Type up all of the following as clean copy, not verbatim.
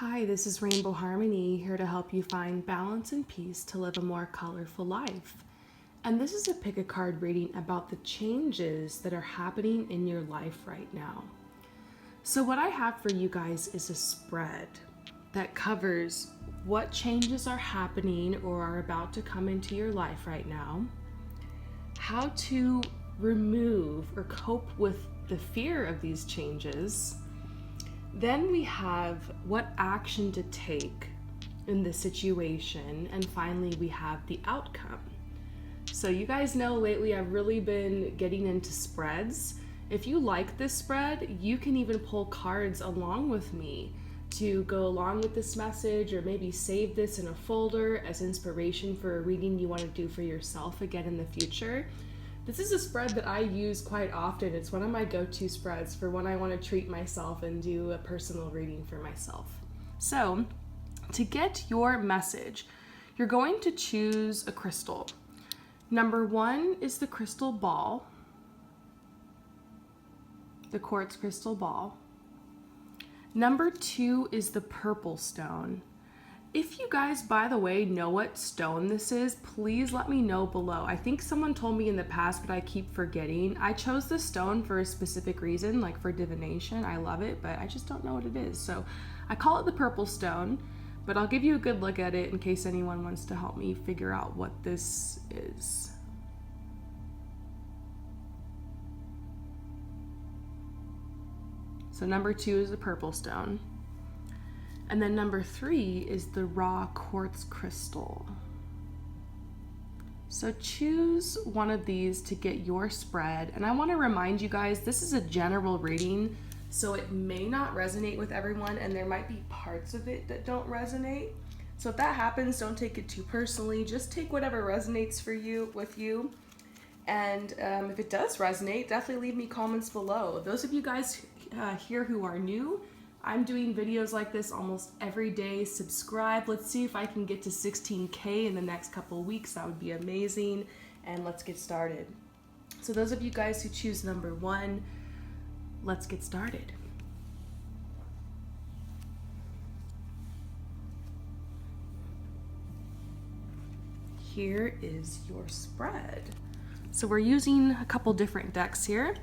Hi, this is Rainbow Harmony, here to help you find balance and peace to live a more colorful life. And this is a pick a card reading about the changes that are happening in your life right now. So, what I have for you guys is a spread that covers what changes are happening or are about to come into your life right now, how to remove or cope with the fear of these changes. Then we have what action to take in the situation, and finally we have the outcome. So you guys know lately I've really been getting into spreads. If you like this spread, you can even pull cards along with me to go along with this message, or maybe save this in a folder as inspiration for a reading you want to do for yourself again in the future. This is a spread that I use quite often. It's one of my go-to spreads for when I want to treat myself and do a personal reading for myself. So, to get your message, you're going to choose a crystal. Number 1 is the crystal ball, the quartz crystal ball. Number 2 is the purple stone. If you guys, by the way, know what stone this is, please let me know below. I think someone told me in the past, but I keep forgetting. I chose this stone for a specific reason, like for divination. I love it, but I just don't know what it is. So I call it the purple stone, but I'll give you a good look at it in case anyone wants to help me figure out what this is. So number 2 is the purple stone. And then number 3 is the raw quartz crystal. So choose one of these to get your spread. And I want to remind you guys, this is a general reading, so it may not resonate with everyone, and there might be parts of it that don't resonate. So if that happens, don't take it too personally. Just take whatever resonates with you. And if it does resonate, definitely leave me comments below. Those of you guys here who are new, I'm doing videos like this almost every day. Subscribe. Let's see if I can get to 16K in the next couple weeks. That would be amazing. And let's get started. So those of you guys who choose number 1, let's get started. Here is your spread. So we're using a couple different decks here.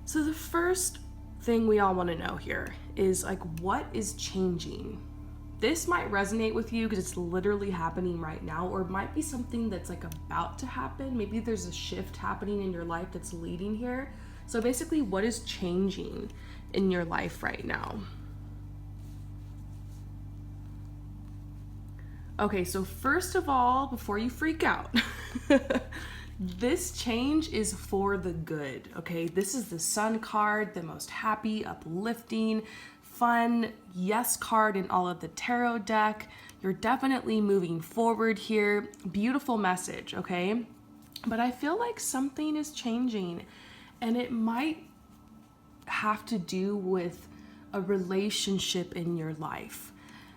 So the first thing we all want to know here is what is changing. This might resonate with you because it's literally happening right now, or it might be something that's about to happen. Maybe there's a shift happening in your life that's leading here. So basically, what is changing in your life right now? Okay, so first of all, before you freak out, this change is for the good, okay? This is the Sun card, the most happy, uplifting, fun, yes card in all of the tarot deck. You're definitely moving forward here. Beautiful message, okay? But I feel like something is changing, and it might have to do with a relationship in your life.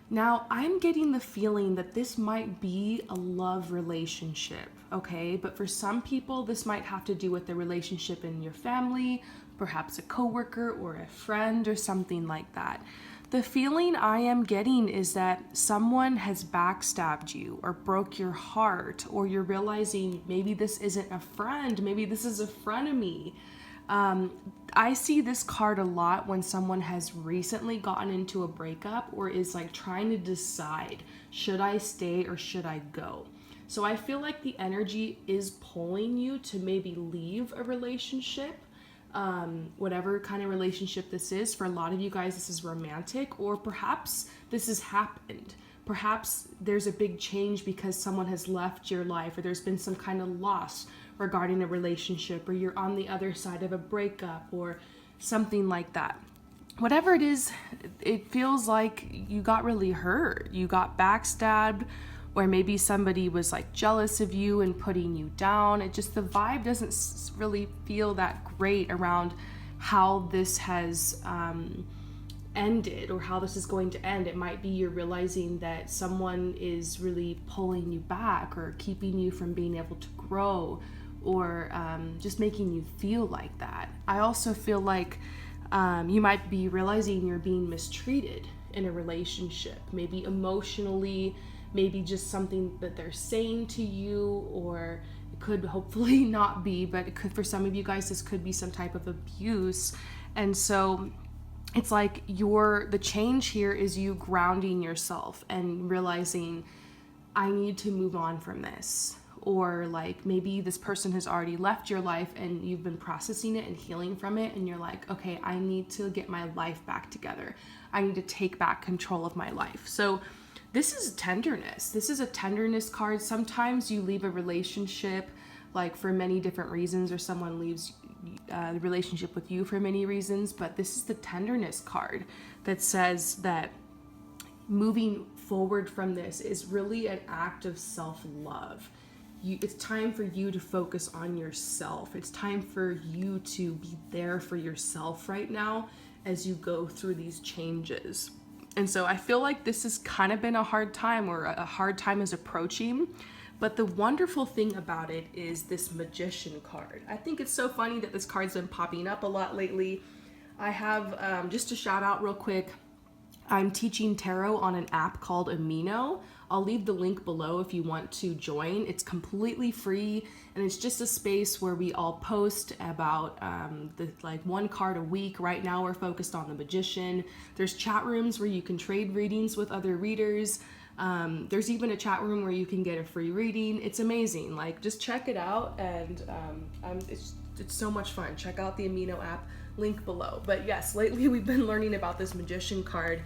Now, I'm getting the feeling that this might be a love relationship, okay? But for some people, this might have to do with the relationship in your family, perhaps a coworker or a friend or something like that. The feeling I am getting is that someone has backstabbed you or broke your heart, or you're realizing maybe this isn't a friend, maybe this is a frenemy. I see this card a lot when someone has recently gotten into a breakup or is trying to decide, should I stay or should I go? So I feel like the energy is pulling you to maybe leave a relationship, whatever kind of relationship this is. For a lot of you guys, this is romantic, or perhaps this has happened. Perhaps there's a big change because someone has left your life, or there's been some kind of loss regarding a relationship, or you're on the other side of a breakup or something like that. Whatever it is, it feels like you got really hurt. You got backstabbed, or maybe somebody was jealous of you and putting you down. The vibe doesn't really feel that great around how this has ended, or how this is going to end. It might be you're realizing that someone is really pulling you back or keeping you from being able to grow, or just making you feel like that. I also feel like you might be realizing you're being mistreated in a relationship, maybe emotionally, maybe just something that they're saying to you, or it could hopefully not be, but it could, for some of you guys, this could be some type of abuse. And so it's like the change here is you grounding yourself and realizing, I need to move on from this. Or like maybe this person has already left your life and you've been processing it and healing from it, and you're like, okay, I need to get my life back together. I need to take back control of my life. So this is tenderness. This is a tenderness card. Sometimes you leave a relationship like for many different reasons, or someone leaves the relationship with you for many reasons, but this is the tenderness card that says that moving forward from this is really an act of self-love. It's time for you to focus on yourself. It's time for you to be there for yourself right now as you go through these changes. And so I feel like this has kind of been a hard time, or a hard time is approaching. But the wonderful thing about it is this Magician card. I think it's so funny that this card's been popping up a lot lately. I have, just a shout out real quick, I'm teaching tarot on an app called Amino. I'll leave the link below if you want to join. It's completely free, and it's just a space where we all post about one card a week. Right now we're focused on the Magician. There's chat rooms where you can trade readings with other readers. There's even a chat room where you can get a free reading. It's amazing. Like, just check it out, and it's so much fun. Check out the Amino app, link below. But yes, lately we've been learning about this Magician card.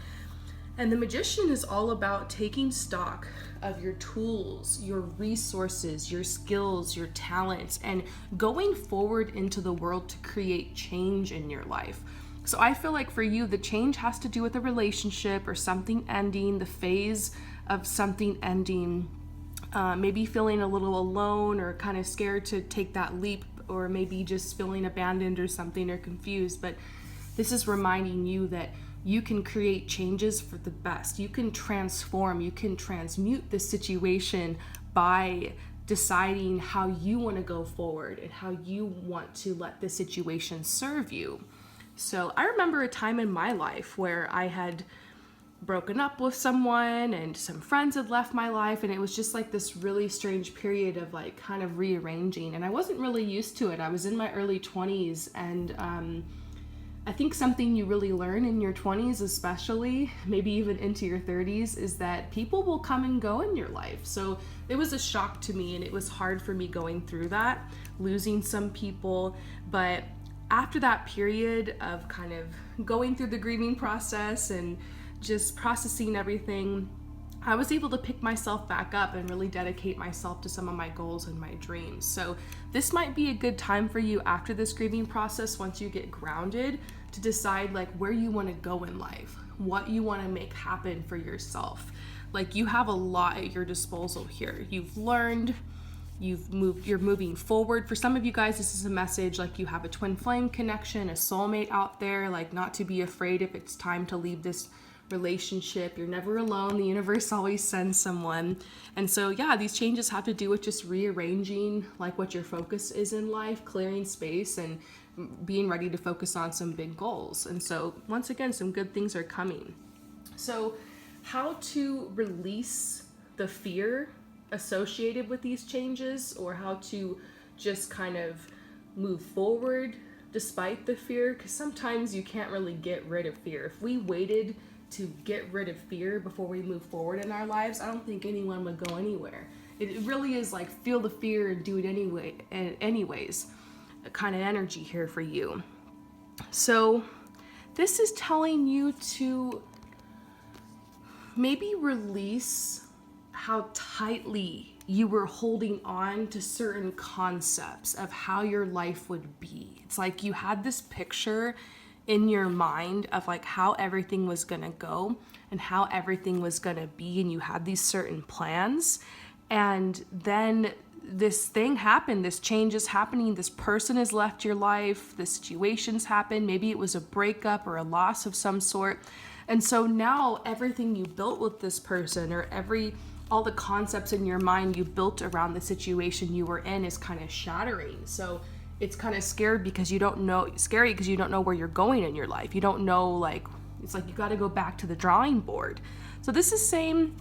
And the Magician is all about taking stock of your tools, your resources, your skills, your talents, and going forward into the world to create change in your life. So I feel like for you, the change has to do with a relationship or something ending, the phase of something ending, maybe feeling a little alone or kind of scared to take that leap, or maybe just feeling abandoned or something, or confused. But this is reminding you that you can create changes for the best. You can transform, you can transmute the situation by deciding how you want to go forward and how you want to let the situation serve you. So I remember a time in my life where I had broken up with someone and some friends had left my life, and it was just like this really strange period of like kind of rearranging, and I wasn't really used to it. I was in my early 20s, and I think something you really learn in your 20s, especially maybe even into your 30s, is that people will come and go in your life. So it was a shock to me, and it was hard for me going through that, losing some people. But after that period of kind of going through the grieving process and just processing everything, I was able to pick myself back up and really dedicate myself to some of my goals and my dreams. So this might be a good time for you after this grieving process, once you get grounded, to decide like where you want to go in life, what you want to make happen for yourself. Like, you have a lot at your disposal here. You've learned, you're moving forward. For some of you guys, this is a message like you have a twin flame connection, a soulmate out there, like not to be afraid if it's time to leave this relationship. You're never alone. The universe always sends someone. And so yeah, these changes have to do with just rearranging like what your focus is in life, clearing space, and being ready to focus on some big goals. And so once again, some good things are coming. So how to release the fear associated with these changes, or how to just kind of move forward despite the fear, because sometimes you can't really get rid of fear. If we waited to get rid of fear before we move forward in our lives, I don't think anyone would go anywhere. It really is like feel the fear and do it anyway, anyways, a kind of energy here for you. So this is telling you to maybe release how tightly you were holding on to certain concepts of how your life would be. It's like you had this picture in your mind of like how everything was gonna go and how everything was gonna be, and you had these certain plans, and then this thing happened, this change is happening, this person has left your life, the situations happen, maybe it was a breakup or a loss of some sort, and so now everything you built with this person, or all the concepts in your mind you built around the situation you were in, is kind of shattering. So it's kind of scary because you don't know where you're going in your life. You don't know like It's like you got to go back to the drawing board. So this is saying,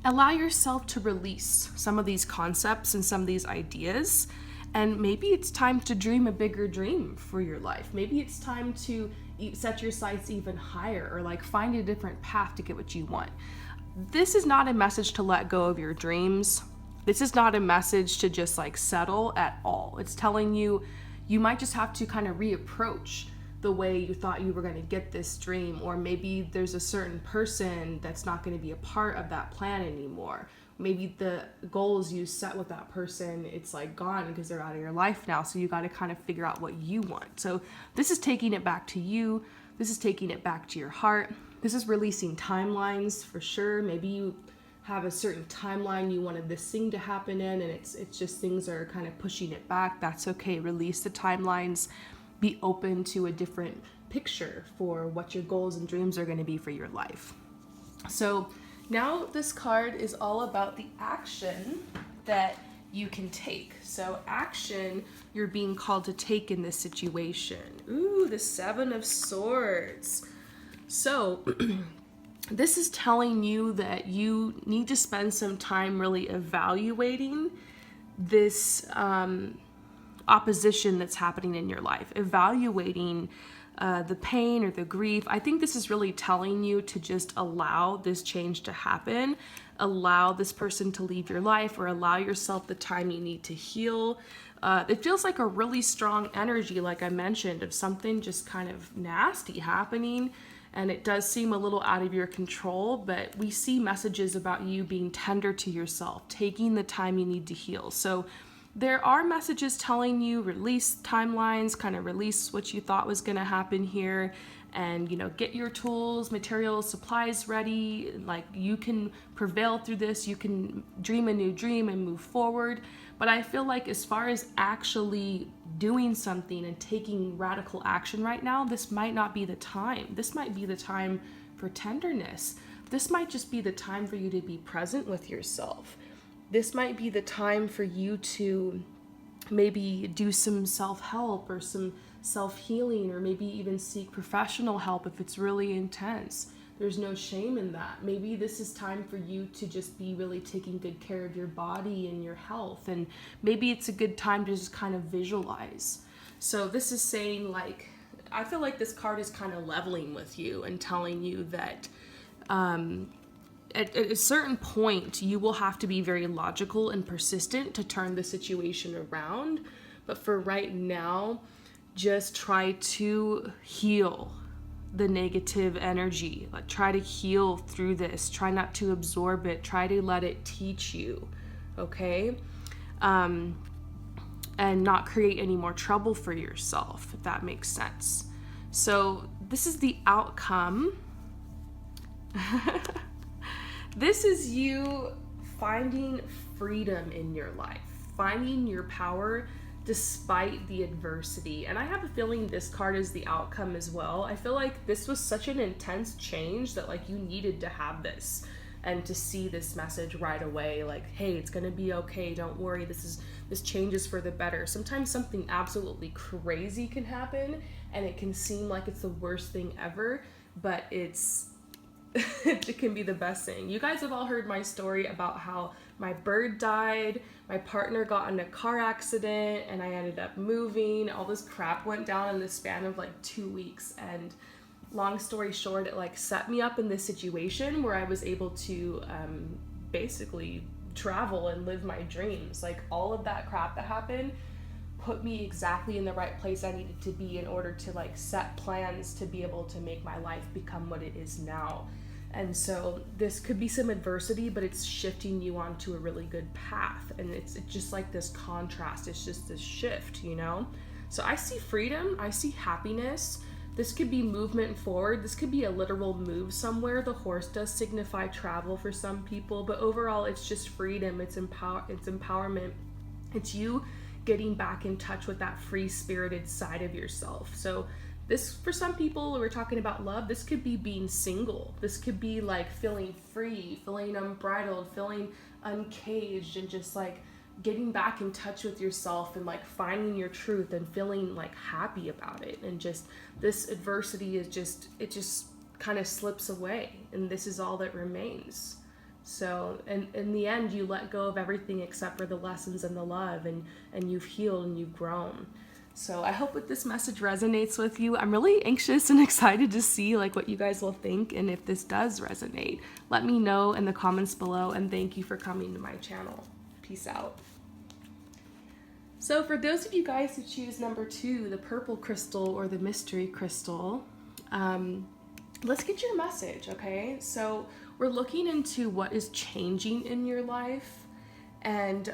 allow yourself to release some of these concepts and some of these ideas. And maybe it's time to dream a bigger dream for your life. Maybe it's time to set your sights even higher, or like find a different path to get what you want. This is not a message to let go of your dreams. This is not a message to just like settle at all. It's telling you, you might just have to kind of reapproach the way you thought you were going to get this dream, or maybe there's a certain person that's not going to be a part of that plan anymore. Maybe the goals you set with that person, it's like gone because they're out of your life now. So you got to kind of figure out what you want. So this is taking it back to you. This is taking it back to your heart. This is releasing timelines for sure. Maybe you have a certain timeline you wanted this thing to happen in, and it's just things are kind of pushing it back. That's okay. Release the timelines. Be open to a different picture for what your goals and dreams are going to be for your life. So now this card is all about the action that you can take. So action you're being called to take in this situation. Ooh, the Seven of Swords. So this is telling you that you need to spend some time really evaluating this opposition that's happening in your life, evaluating the pain or the grief. I think this is really telling you to just allow this change to happen, allow this person to leave your life, or allow yourself the time you need to heal. It feels like a really strong energy, like I mentioned, of something just kind of nasty happening. And it does seem a little out of your control, but we see messages about you being tender to yourself, taking the time you need to heal. So there are messages telling you release timelines, kind of release what you thought was going to happen here, and get your tools, materials, supplies ready. Like, you can prevail through this, you can dream a new dream and move forward. But I feel like as far as actually doing something and taking radical action right now, this might not be the time. This might be the time for tenderness. This might just be the time for you to be present with yourself. This might be the time for you to maybe do some self-help or some self-healing, or maybe even seek professional help if it's really intense. There's no shame in that. Maybe this is time for you to just be really taking good care of your body and your health. And maybe it's a good time to just kind of visualize. So this is saying, like, I feel like this card is kind of leveling with you and telling you that at a certain point, you will have to be very logical and persistent to turn the situation around. But for right now, just try to heal the negative energy. Like, try to heal through this. Try not to absorb it. Try to let it teach you, okay? And not create any more trouble for yourself, if that makes sense. So this is the outcome. This is you finding freedom in your life, finding your power despite the adversity. And I have a feeling this card is the outcome as well. I feel like this was such an intense change that, like, you needed to have this and to see this message right away. Like, hey, it's gonna be okay. Don't worry. This change is for the better. Sometimes something absolutely crazy can happen and it can seem like it's the worst thing ever, but it's it can be the best thing. You guys have all heard my story about how my bird died, my partner got in a car accident, and I ended up moving. All this crap went down in the span of like 2 weeks, and long story short, it like set me up in this situation where I was able to basically travel and live my dreams. Like, all of that crap that happened put me exactly in the right place I needed to be in order to like set plans to be able to make my life become what it is now. And so this could be some adversity, but it's shifting you onto a really good path. And it's just like this contrast. It's just this shift, So I see freedom. I see happiness. This could be movement forward. This could be a literal move somewhere. The horse does signify travel for some people, but overall it's just freedom. It's empowerment. It's you getting back in touch with that free-spirited side of yourself. So this, for some people, we're talking about love, this could be being single. This could be like feeling free, feeling unbridled, feeling uncaged, and just like getting back in touch with yourself and like finding your truth and feeling like happy about it. And just this adversity is just kind of slips away, and this is all that remains. So, and in the end, you let go of everything except for the lessons and the love, and you've healed and you've grown. So I hope that this message resonates with you. I'm really anxious and excited to see like what you guys will think, and if this does resonate, let me know in the comments below, and thank you for coming to my channel. Peace out. So for those of you guys who choose number 2, the purple crystal or the mystery crystal, let's get your message, okay? So we're looking into what is changing in your life, and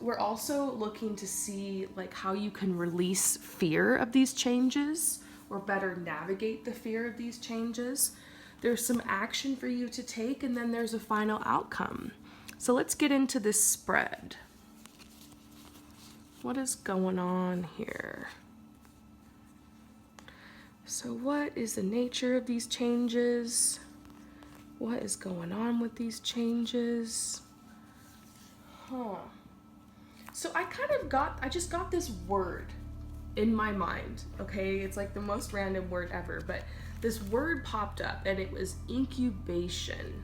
we're also looking to see like how you can release fear of these changes, or better navigate the fear of these changes. There's some action for you to take, and then there's a final outcome. So let's get into this spread. What is going on here? So what is the nature of these changes? What is going on with these changes? So I just got this word in my mind, okay? It's like the most random word ever, but this word popped up, and it was incubation.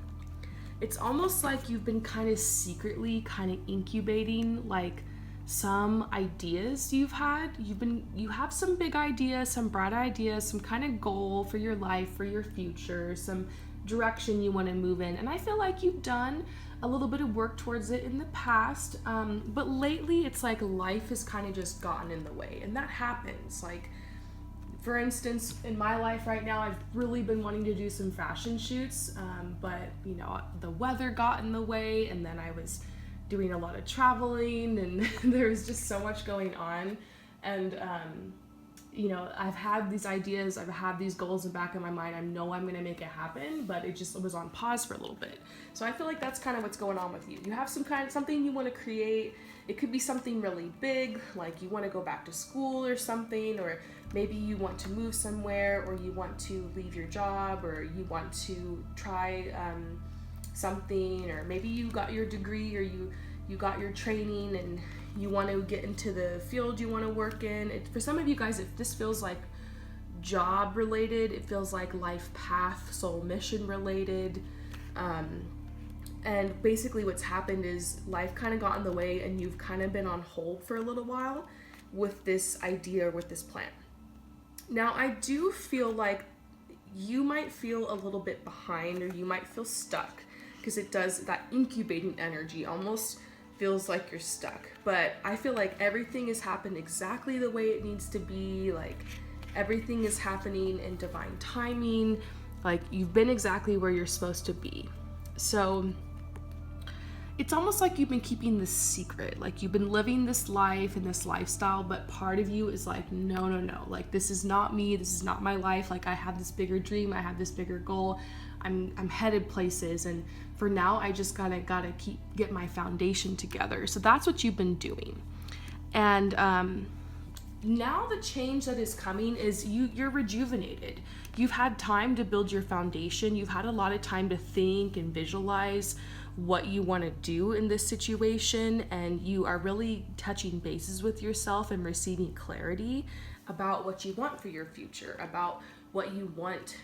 It's almost like you've been kind of secretly kind of incubating like some ideas you've had. You have some big ideas, some bright ideas, some kind of goal for your life, for your future, some direction you want to move in. And I feel like you've done a little bit of work towards it in the past, but lately it's like life has kind of just gotten in the way, and that happens. Like, for instance, in my life right now, I've really been wanting to do some fashion shoots, but you know, the weather got in the way, and then I was doing a lot of traveling, and there was just so much going on. And you know, I've had these ideas, I've had these goals in the back of my mind. I know I'm gonna make it happen, but it just was on pause for a little bit. So I feel like that's kind of what's going on with you. You have something you want to create. It could be something really big, like you want to go back to school or something, or maybe you want to move somewhere, or you want to leave your job, or you want to try something, or maybe you got your degree, or you got your training and you want to get into the field you want to work in. For some of you guys, if this feels like job related, it feels like life path, soul mission related. And basically what's happened is life kind of got in the way, and you've kind of been on hold for a little while with this idea, with this plan. Now, I do feel like you might feel a little bit behind, or you might feel stuck, because it does, that incubating energy almost feels like you're stuck. But I feel like everything has happened exactly the way it needs to be. Like, everything is happening in divine timing. Like, you've been exactly where you're supposed to be. So it's almost like you've been keeping this secret. Like, you've been living this life and this lifestyle, but part of you is like, no, like, this is not me, this is not my life. Like, I have this bigger dream, I have this bigger goal, I'm headed places, and for now I just gotta get my foundation together. So that's what you've been doing. And now the change that is coming is you're rejuvenated. You've had time to build your foundation. You've had a lot of time to think and visualize what you want to do in this situation, and you are really touching bases with yourself and receiving clarity about what you want for your future, about what you want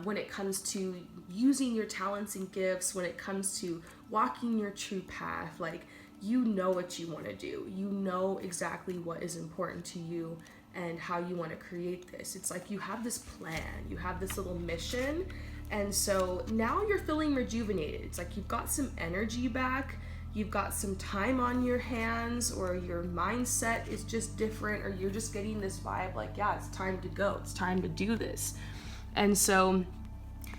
when it comes to using your talents and gifts, when it comes to walking your true path. Like, you know what you want to do. You know exactly what is important to you and how you want to create this. It's like you have this plan, you have this little mission, and so now you're feeling rejuvenated. It's like you've got some energy back, you've got some time on your hands, or your mindset is just different, or you're just getting this vibe like, yeah, it's time to go, it's time to do this. And so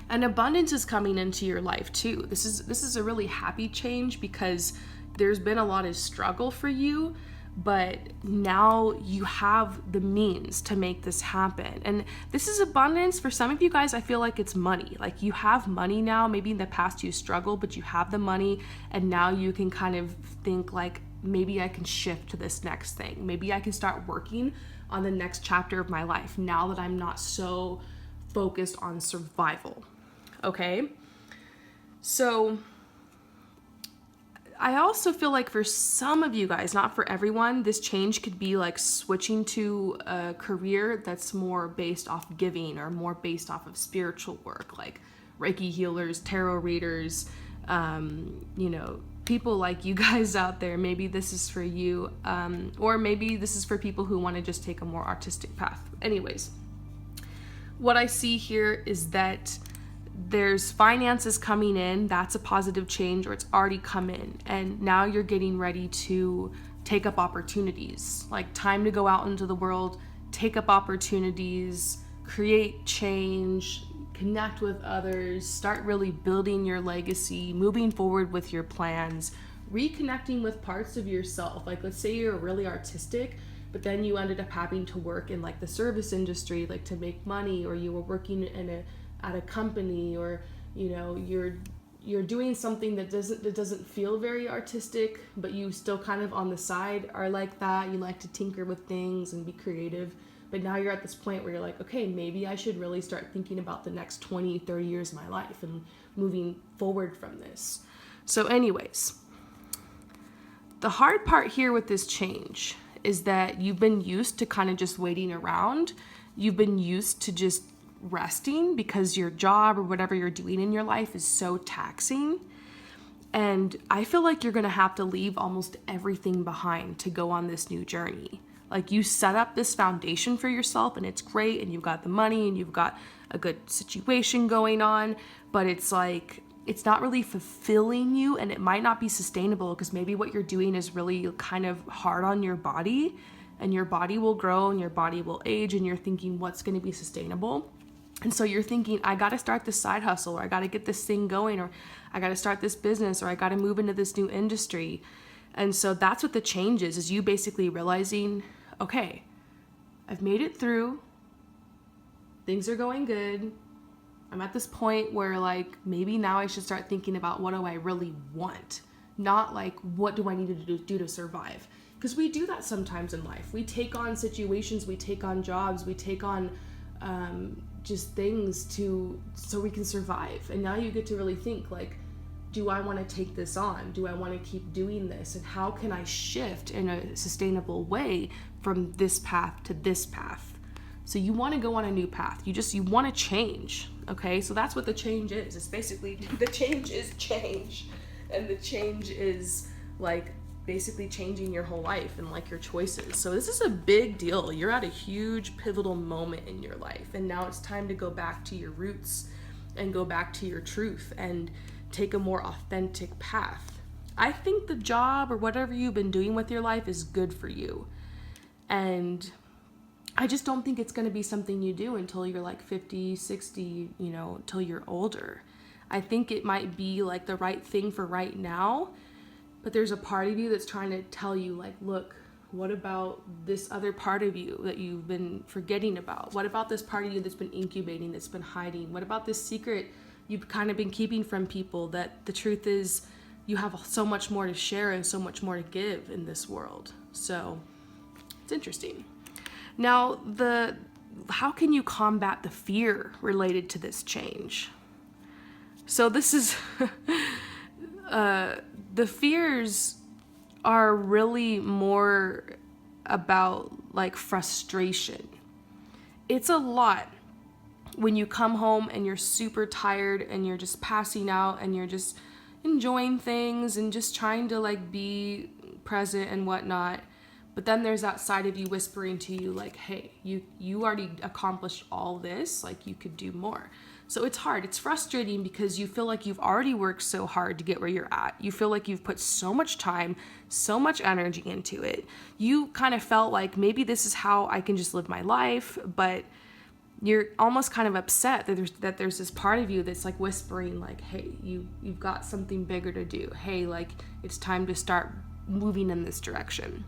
an abundance is coming into your life too. This is a really happy change, because there's been a lot of struggle for you, but now you have the means to make this happen. And this is abundance. For some of you guys, I feel like it's money. Like, you have money now. Maybe in the past you struggled, but you have the money, and now you can kind of think like, maybe I can shift to this next thing. Maybe I can start working on the next chapter of my life now that I'm not so focused on survival. Okay? So I also feel like for some of you guys, not for everyone, this change could be like switching to a career that's more based off giving or more based off of spiritual work, like Reiki healers, tarot readers, people like you guys out there. Maybe this is for you, or maybe this is for people who want to just take a more artistic path. Anyways, what I see here is that there's finances coming in. That's a positive change, or it's already come in, and now you're getting ready to take up opportunities. Like, time to go out into the world, take up opportunities, create change, connect with others, start really building your legacy, moving forward with your plans, reconnecting with parts of yourself. Like, let's say you're really artistic, but then you ended up having to work in like the service industry, like to make money, or you were working at a company, or you're doing something that doesn't feel very artistic, but you still kind of on the side are like that. You like to tinker with things and be creative, but now you're at this point where you're like, okay, maybe I should really start thinking about the next 20, 30 years of my life and moving forward from this. So anyways, the hard part here with this change is that you've been used to kind of just waiting around. You've been used to just resting because your job or whatever you're doing in your life is so taxing. And I feel like you're going to have to leave almost everything behind to go on this new journey. Like, you set up this foundation for yourself and it's great, and you've got the money and you've got a good situation going on, but it's like, it's not really fulfilling you, and it might not be sustainable because maybe what you're doing is really kind of hard on your body, and your body will grow and your body will age, and you're thinking, what's going to be sustainable? And so you're thinking, I got to start this side hustle, or I got to get this thing going, or I got to start this business, or I got to move into this new industry. And so that's what the change is you basically realizing, okay, I've made it through. Things are going good. I'm at this point where like, maybe now I should start thinking about what do I really want? Not like, what do I need to do to survive? Because we do that sometimes in life. We take on situations, we take on jobs, we take on just things so we can survive. And now you get to really think like, do I want to take this on? Do I want to keep doing this? And how can I shift in a sustainable way from this path to this path? So you want to go on a new path. You want to change. Okay. So that's what the change is. It's basically, the change is change. And the change is like basically changing your whole life and like your choices. So this is a big deal. You're at a huge pivotal moment in your life. And now it's time to go back to your roots and go back to your truth and take a more authentic path. I think the job or whatever you've been doing with your life is good for you. And I just don't think it's going to be something you do until you're like 50, 60, until you're older. I think it might be like the right thing for right now, but there's a part of you that's trying to tell you like, look, what about this other part of you that you've been forgetting about? What about this part of you that's been incubating, that's been hiding? What about this secret you've kind of been keeping from people, that the truth is you have so much more to share and so much more to give in this world? So it's interesting. Now, how can you combat the fear related to this change? So this is, the fears are really more about like frustration. It's a lot when you come home and you're super tired and you're just passing out and you're just enjoying things and just trying to like be present and whatnot. But then there's that side of you whispering to you like, hey, you already accomplished all this, like you could do more. So it's hard. It's frustrating because you feel like you've already worked so hard to get where you're at. You feel like you've put so much time, so much energy into it. You kind of felt like maybe this is how I can just live my life, but you're almost kind of upset that there's this part of you that's like whispering like, hey, you've got something bigger to do. Hey, like it's time to start moving in this direction.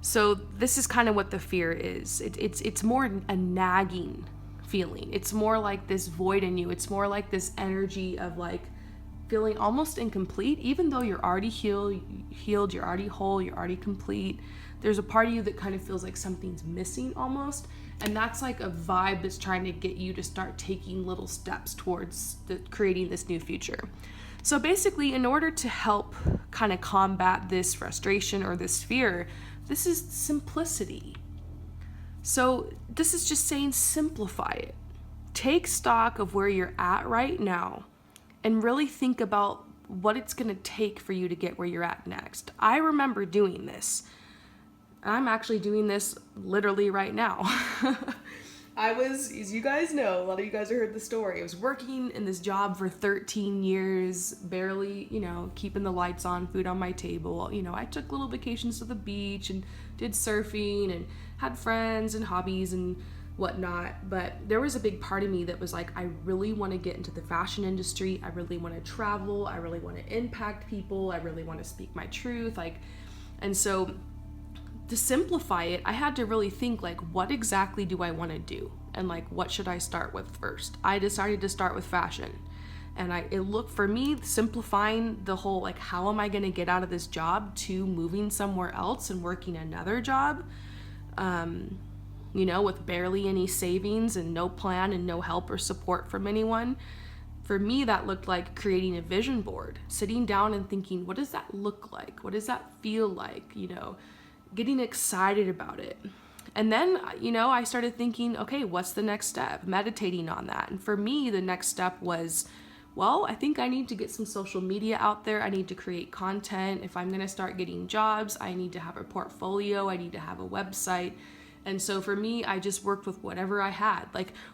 So this is kind of what the fear is. It's more a nagging feeling. It's more like this void in you. It's more like this energy of like feeling almost incomplete, even though you're already healed, you're already whole, you're already complete. There's a part of you that kind of feels like something's missing almost. And that's like a vibe that's trying to get you to start taking little steps towards creating this new future. So basically, in order to help kind of combat this frustration or this fear, this is simplicity. So this is just saying simplify it. Take stock of where you're at right now and really think about what it's going to take for you to get where you're at next. I remember doing this. I'm actually doing this literally right now. I was, as you guys know, a lot of you guys have heard the story. I was working in this job for 13 years, barely, keeping the lights on, food on my table. I took little vacations to the beach and did surfing and had friends and hobbies and whatnot. But there was a big part of me that was like, I really want to get into the fashion industry. I really want to travel. I really want to impact people. I really want to speak my truth. And so to simplify it, I had to really think what exactly do I want to do? And what should I start with first? I decided to start with fashion. And it looked for me, simplifying the whole, how am I going to get out of this job to moving somewhere else and working another job, with barely any savings and no plan and no help or support from anyone. For me, that looked like creating a vision board, sitting down and thinking, what does that look like? What does that feel like? Getting excited about it. And then, I started thinking, okay, what's the next step? Meditating on that. And for me, the next step was, I think I need to get some social media out there. I need to create content. If I'm going to start getting jobs, I need to have a portfolio. I need to have a website. And so for me, I just worked with whatever I had.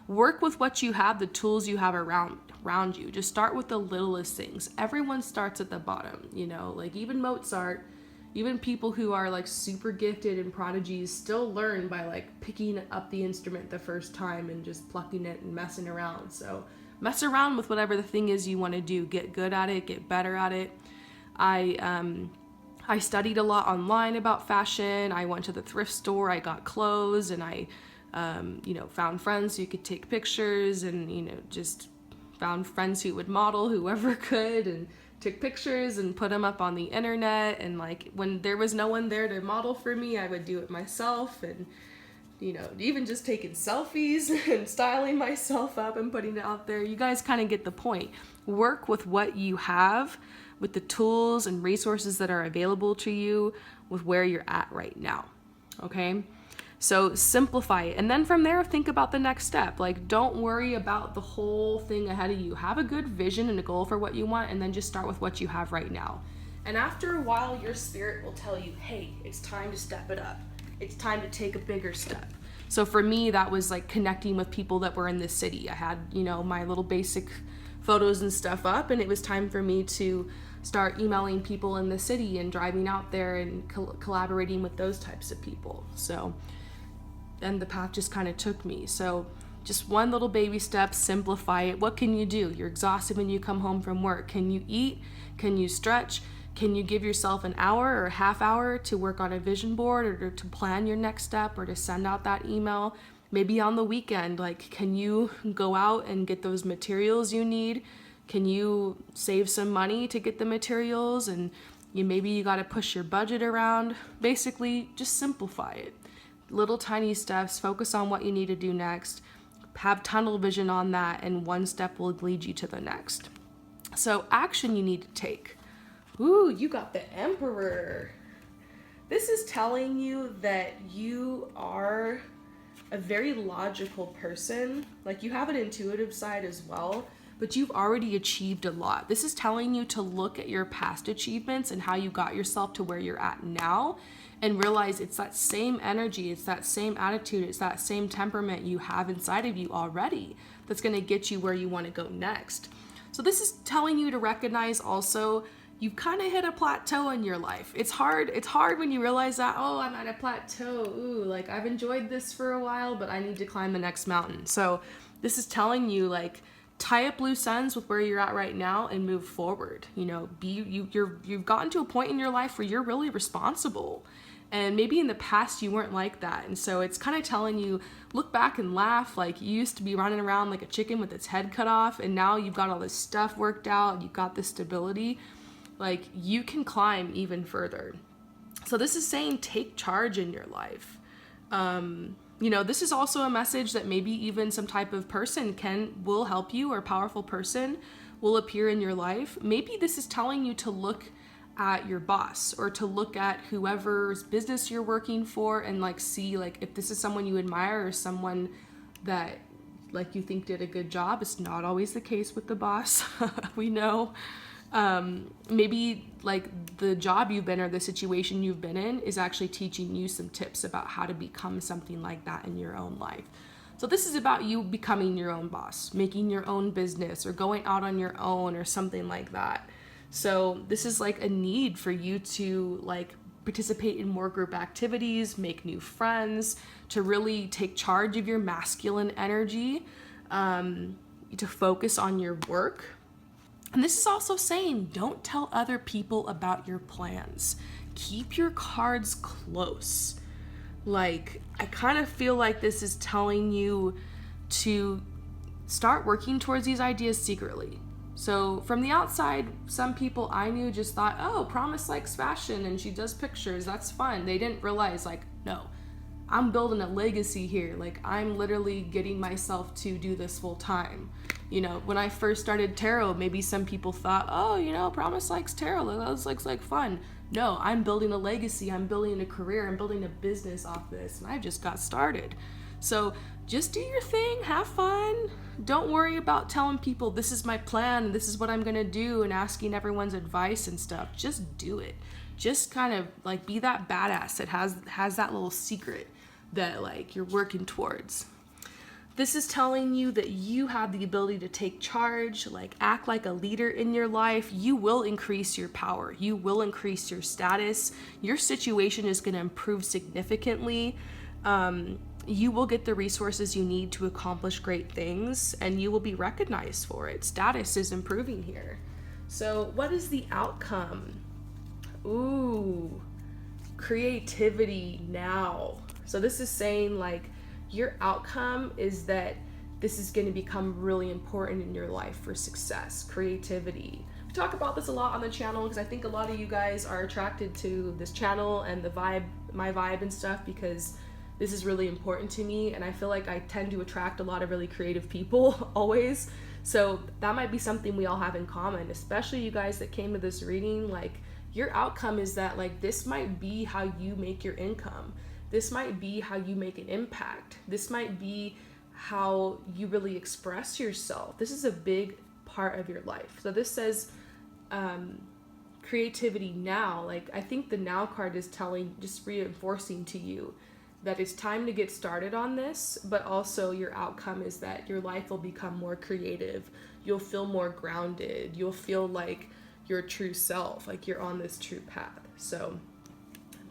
Work with what you have, the tools you have around you. Just start with the littlest things. Everyone starts at the bottom, even Mozart. Even people who are super gifted and prodigies still learn by picking up the instrument the first time and just plucking it and messing around. So mess around with whatever the thing is you want to do. Get good at it, get better at it. I studied a lot online about fashion. I went to the thrift store, I got clothes, and I found friends who could take pictures and just found friends who would model, whoever could, and took pictures and put them up on the internet. And when there was no one there to model for me, I would do it myself. And even just taking selfies and styling myself up and putting it out there. You guys kind of get the point. Work with what you have, with the tools and resources that are available to you, with where you're at right now. Okay? So simplify it. And then from there, think about the next step. Don't worry about the whole thing ahead of you. Have a good vision and a goal for what you want, and then just start with what you have right now. And after a while, your spirit will tell you, hey, it's time to step it up. It's time to take a bigger step. So for me, that was connecting with people that were in the city. I had, my little basic photos and stuff up, and it was time for me to start emailing people in the city and driving out there and collaborating with those types of people. So and the path just kind of took me. So just one little baby step, simplify it. What can you do? You're exhausted when you come home from work. Can you eat? Can you stretch? Can you give yourself an hour or a half hour to work on a vision board, or to plan your next step, or to send out that email? Maybe on the weekend, can you go out and get those materials you need? Can you save some money to get the materials? And maybe you got to push your budget around. Basically, just simplify it. Little tiny steps, focus on what you need to do next, have tunnel vision on that, and one step will lead you to the next. So action you need to take. Ooh, you got the Emperor. This is telling you that you are a very logical person. You have an intuitive side as well, but you've already achieved a lot. This is telling you to look at your past achievements and how you got yourself to where you're at now, and realize it's that same energy, it's that same attitude, it's that same temperament you have inside of you already that's going to get you where you want to go next. So this is telling you to recognize also you've kind of hit a plateau in your life. It's hard when you realize that, I'm at a plateau. Ooh, I've enjoyed this for a while, but I need to climb the next mountain. So this is telling you tie up loose ends with where you're at right now and move forward. You've gotten to a point in your life where you're really responsible. And maybe in the past you weren't like that. And so it's kind of telling you, look back and laugh. You used to be running around like a chicken with its head cut off, and now you've got all this stuff worked out, you've got this stability. You can climb even further. So this is saying take charge in your life. This is also a message that maybe even some type of person will help you, or a powerful person will appear in your life. Maybe this is telling you to look at your boss or to look at whoever's business you're working for and like see like if this is someone you admire or someone that like you think did a good job. It's not always the case with the boss. We know. Maybe like the job you've been or the situation you've been in is actually teaching you some tips about how to become something like that in your own life. So this is about you becoming your own boss, making your own business or going out on your own or something like that. So this is like a need for you to like participate in more group activities, make new friends, to really take charge of your masculine energy, to focus on your work. And this is also saying, don't tell other people about your plans. Keep your cards close. Like, I kind of feel like this is telling you to start working towards these ideas secretly. So from the outside, some people I knew just thought, oh, Promise likes fashion and she does pictures. That's fun. They didn't realize like, no, I'm building a legacy here. Like I'm literally getting myself to do this full time. You know, when I first started tarot, maybe some people thought, oh, you know, Promise likes tarot. That looks like fun. No, I'm building a legacy. I'm building a career. I'm building a business off this. And I just got started. So just do your thing. Have fun. Don't worry about telling people this is my plan and this is what I'm going to do and asking everyone's advice and stuff. Just do it. Just kind of like be that badass that has that little secret that like you're working towards. This is telling you that you have the ability to take charge, like act like a leader in your life. You will increase your power. You will increase your status. Your situation is going to improve significantly. You will get the resources you need to accomplish great things, and you will be recognized for it. Status is improving here. So what is the outcome? Ooh, creativity now. So this is saying like your outcome is that this is going to become really important in your life for success, creativity. We talk about this a lot on the channel because I think a lot of you guys are attracted to this channel and the vibe, my vibe and stuff, because this is really important to me, and I feel like I tend to attract a lot of really creative people always. So that might be something we all have in common, especially you guys that came to this reading. Like your outcome is that like this might be how you make your income. This might be how you make an impact. This might be how you really express yourself. This is a big part of your life. So this says creativity now. Like I think the now card is telling, just reinforcing to you that it's time to get started on this, but also your outcome is that your life will become more creative. You'll feel more grounded. You'll feel like your true self, like you're on this true path. So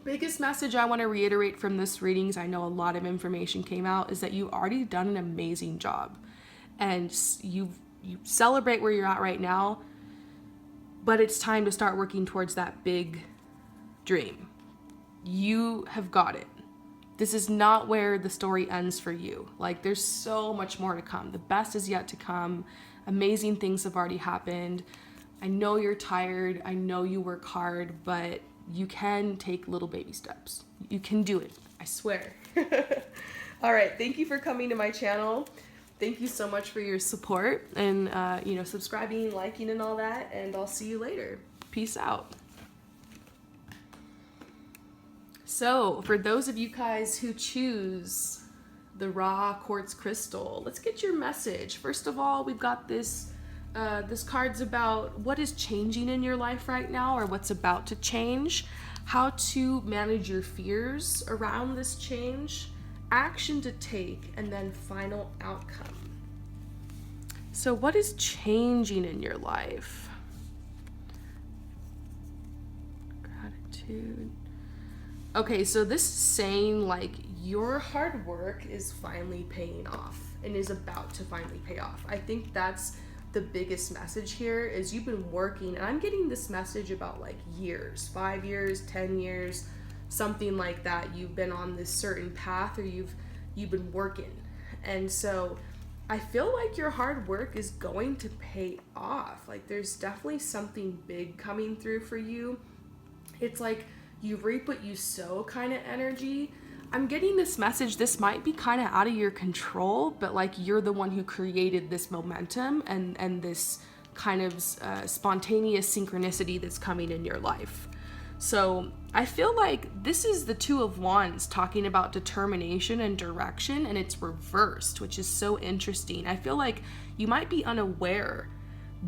biggest message I want to reiterate from this reading, because I know a lot of information came out, is that you've already done an amazing job, and you celebrate where you're at right now, but it's time to start working towards that big dream. You have got it. This is not where the story ends for you. Like there's so much more to come. The best is yet to come. Amazing things have already happened. I know you're tired. I know you work hard, but you can take little baby steps. You can do it. I swear. All right. Thank you for coming to my channel. Thank you so much for your support and, subscribing, liking and all that. And I'll see you later. Peace out. So for those of you guys who choose the raw quartz crystal, let's get your message. First of all, we've got this card's about what is changing in your life right now or what's about to change, how to manage your fears around this change, action to take, and then final outcome. So what is changing in your life? Gratitude. Okay, so this is saying like your hard work is finally paying off and is about to finally pay off. I think that's the biggest message here is you've been working, and I'm getting this message about like years, 5 years, 10 years, something like that. You've been on this certain path or you've been working. And so I feel like your hard work is going to pay off. Like there's definitely something big coming through for you. It's like you reap what you sow kind of energy. I'm getting this message, this might be kind of out of your control, but like you're the one who created this momentum and this kind of spontaneous synchronicity that's coming in your life. So I feel like this is the Two of Wands talking about determination and direction, and it's reversed, which is so interesting. I feel like you might be unaware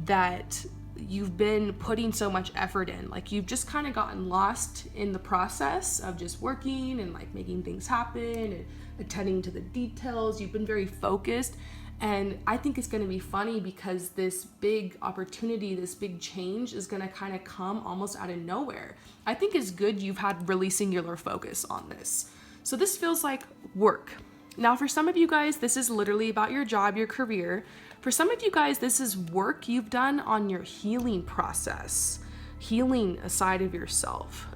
that you've been putting so much effort in. Like you've just kind of gotten lost in the process of just working and like making things happen and attending to the details. You've been very focused. And I think it's going to be funny because this big opportunity, this big change is going to kind of come almost out of nowhere. I think it's good you've had really singular focus on this. So this feels like work. Now, for some of you guys, this is literally about your job, your career. For some of you guys, this is work you've done on your healing process, healing a side of yourself.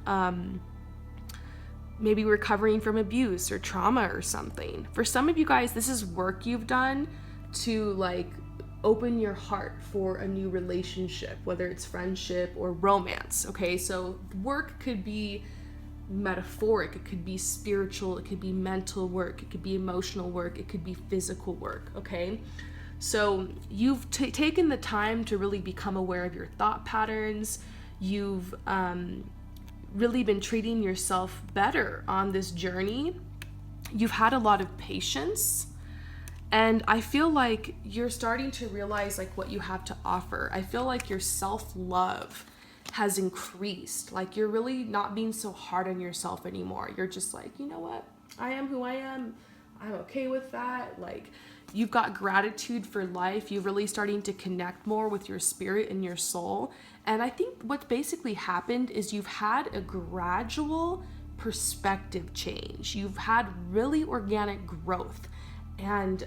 Maybe recovering from abuse or trauma or something. For some of you guys, this is work you've done to like open your heart for a new relationship, whether it's friendship or romance. Okay, so work could be metaphoric, it could be spiritual, it could be mental work, it could be emotional work, it could be physical work. Okay, so you've taken the time to really become aware of your thought patterns. You've really been treating yourself better on this journey. You've had a lot of patience. And I feel like you're starting to realize like what you have to offer. I feel like your self-love has increased. Like you're really not being so hard on yourself anymore. You're just like, you know what? I am who I am. I'm okay with that. Like you've got gratitude for life. You're really starting to connect more with your spirit and your soul. And I think what basically happened is you've had a gradual perspective change. You've had really organic growth. And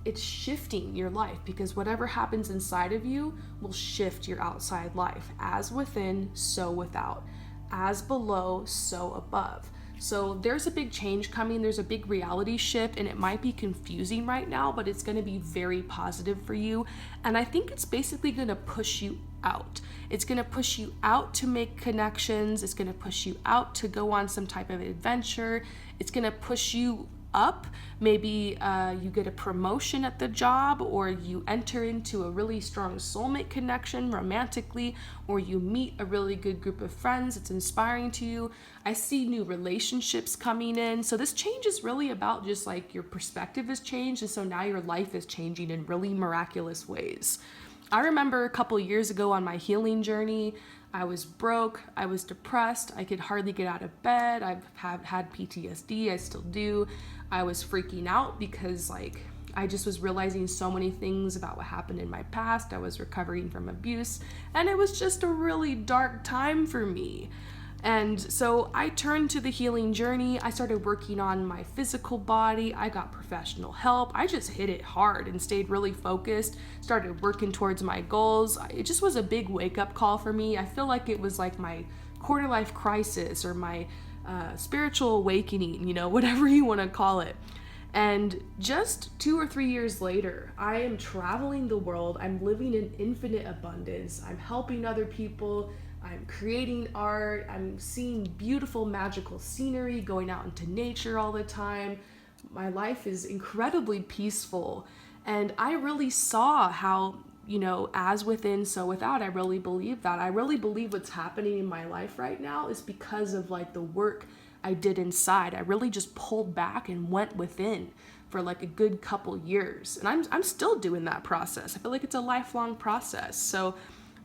it's shifting your life because whatever happens inside of you will shift your outside life. As within, so without. As below, so above. So there's a big change coming. There's a big reality shift, and it might be confusing right now, but it's going to be very positive for you. And I think it's basically going to push you out. It's going to push you out to make connections. It's going to push you out to go on some type of adventure. It's going to push you up. Maybe you get a promotion at the job, or you enter into a really strong soulmate connection romantically, or you meet a really good group of friends. It's inspiring to you. I see new relationships coming in. So this change is really about just like your perspective has changed, and so now your life is changing in really miraculous ways. I remember a couple years ago on my healing journey, I was broke, I was depressed, I could hardly get out of bed, I've had PTSD, I still do. I was freaking out because like I just was realizing so many things about what happened in my past. I was recovering from abuse, and it was just a really dark time for me. And so I turned to the healing journey. I started working on my physical body. I got professional help. I just hit it hard and stayed really focused, started working towards my goals. It just was a big wake-up call for me. I feel like it was like my quarter life crisis or my spiritual awakening, you know, whatever you want to call it. And just 2 or 3 years later, I am traveling the world. I'm living in infinite abundance. I'm helping other people. I'm creating art. I'm seeing beautiful, magical scenery, going out into nature all the time. My life is incredibly peaceful. And I really saw how, you know, as within, so without. I really believe that. I really believe what's happening in my life right now is because of like the work I did inside. I really just pulled back and went within for like a good couple years. And I'm still doing that process. I feel like it's a lifelong process. So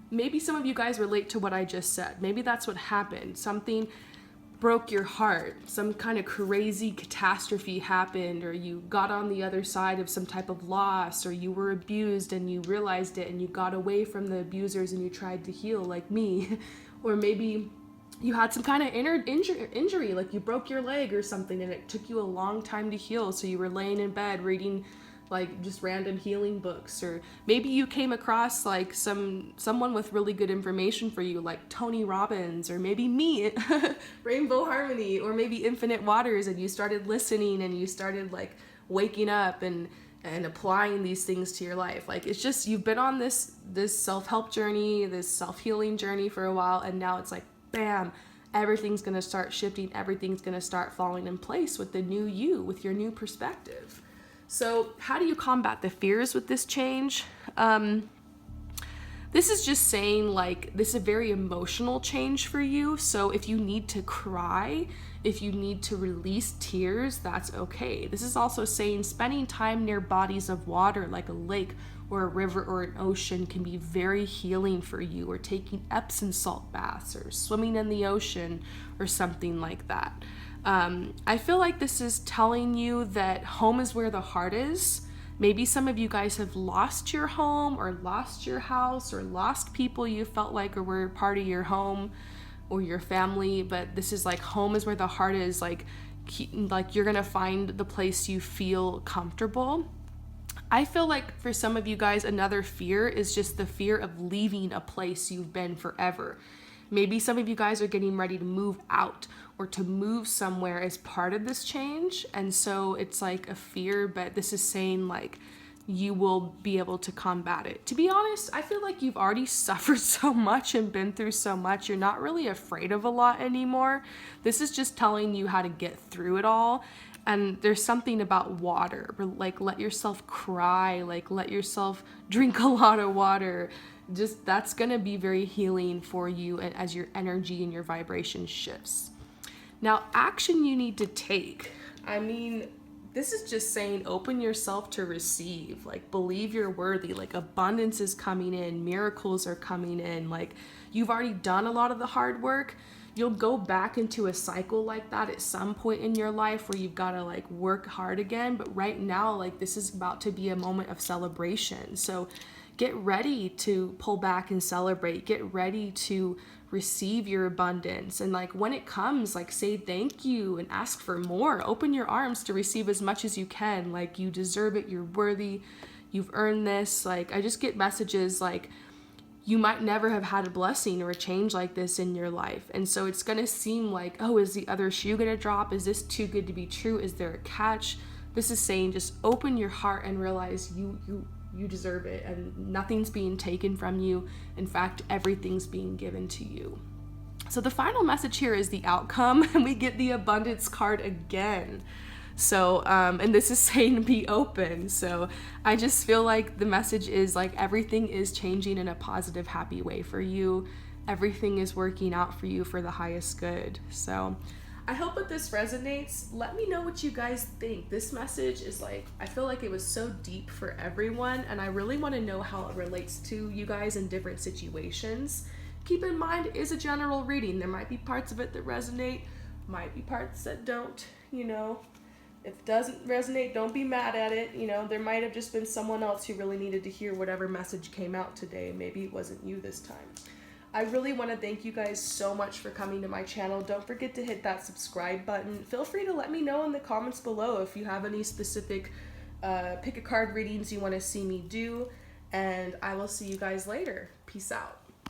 maybe some of you guys relate to what I just said. Maybe that's what happened. Something broke your heart. Some kind of crazy catastrophe happened, or you got on the other side of some type of loss, or you were abused and you realized it and you got away from the abusers and you tried to heal like me. Or maybe you had some kind of injury, like you broke your leg or something and it took you a long time to heal. So you were laying in bed reading like just random healing books, or maybe you came across like someone with really good information for you, like Tony Robbins, or maybe me, Rainbow Harmony, or maybe Infinite Waters, and you started listening and you started like waking up and applying these things to your life. Like it's just, you've been on this self-help journey, this self-healing journey for a while, and now it's like bam, everything's gonna start shifting, everything's gonna start falling in place with the new you, with your new perspective. So how do you combat the fears with this change? This is just saying like this is a very emotional change for you. So if you need to cry, if you need to release tears, that's okay. This is also saying spending time near bodies of water like a lake or a river or an ocean can be very healing for you, or taking Epsom salt baths or swimming in the ocean or something like that. I feel like this is telling you that home is where the heart is. Maybe some of you guys have lost your home or lost your house or lost people you felt like or were part of your home or your family, but this is like home is where the heart is. Like you're gonna find the place you feel comfortable. I feel like for some of you guys, another fear is just the fear of leaving a place you've been forever. Maybe some of you guys are getting ready to move out or to move somewhere as part of this change. And so it's like a fear, but this is saying like you will be able to combat it. To be honest, I feel like you've already suffered so much and been through so much. You're not really afraid of a lot anymore. This is just telling you how to get through it all. And there's something about water, like let yourself cry, like let yourself drink a lot of water. Just that's gonna be very healing for you as your energy and your vibration shifts. Now, action you need to take. I mean, this is just saying open yourself to receive, like believe you're worthy, like abundance is coming in, miracles are coming in, like you've already done a lot of the hard work. You'll go back into a cycle like that at some point in your life where you've got to like work hard again. But right now, like this is about to be a moment of celebration. So get ready to pull back and celebrate. Get ready to receive your abundance. And like when it comes, like say thank you and ask for more. Open your arms to receive as much as you can. Like you deserve it. You're worthy. You've earned this. Like I just get messages like, you might never have had a blessing or a change like this in your life. And so it's going to seem like, oh, is the other shoe going to drop? Is this too good to be true? Is there a catch? This is saying just open your heart and realize you deserve it and nothing's being taken from you. In fact, everything's being given to you. So the final message here is the outcome, and we get the abundance card again. So, and this is saying be open. So I just feel like the message is like everything is changing in a positive, happy way for you. Everything is working out for you for the highest good. So I hope that this resonates. Let me know what you guys think. This message is like, I feel like it was so deep for everyone, and I really want to know how it relates to you guys in different situations. Keep in mind, it is a general reading. There might be parts of it that resonate, might be parts that don't, you know. If it doesn't resonate, don't be mad at it. You know, there might have just been someone else who really needed to hear whatever message came out today. Maybe it wasn't you this time. I really want to thank you guys so much for coming to my channel. Don't forget to hit that subscribe button. Feel free to let me know in the comments below if you have any specific pick a card readings you want to see me do. And I will see you guys later. Peace out.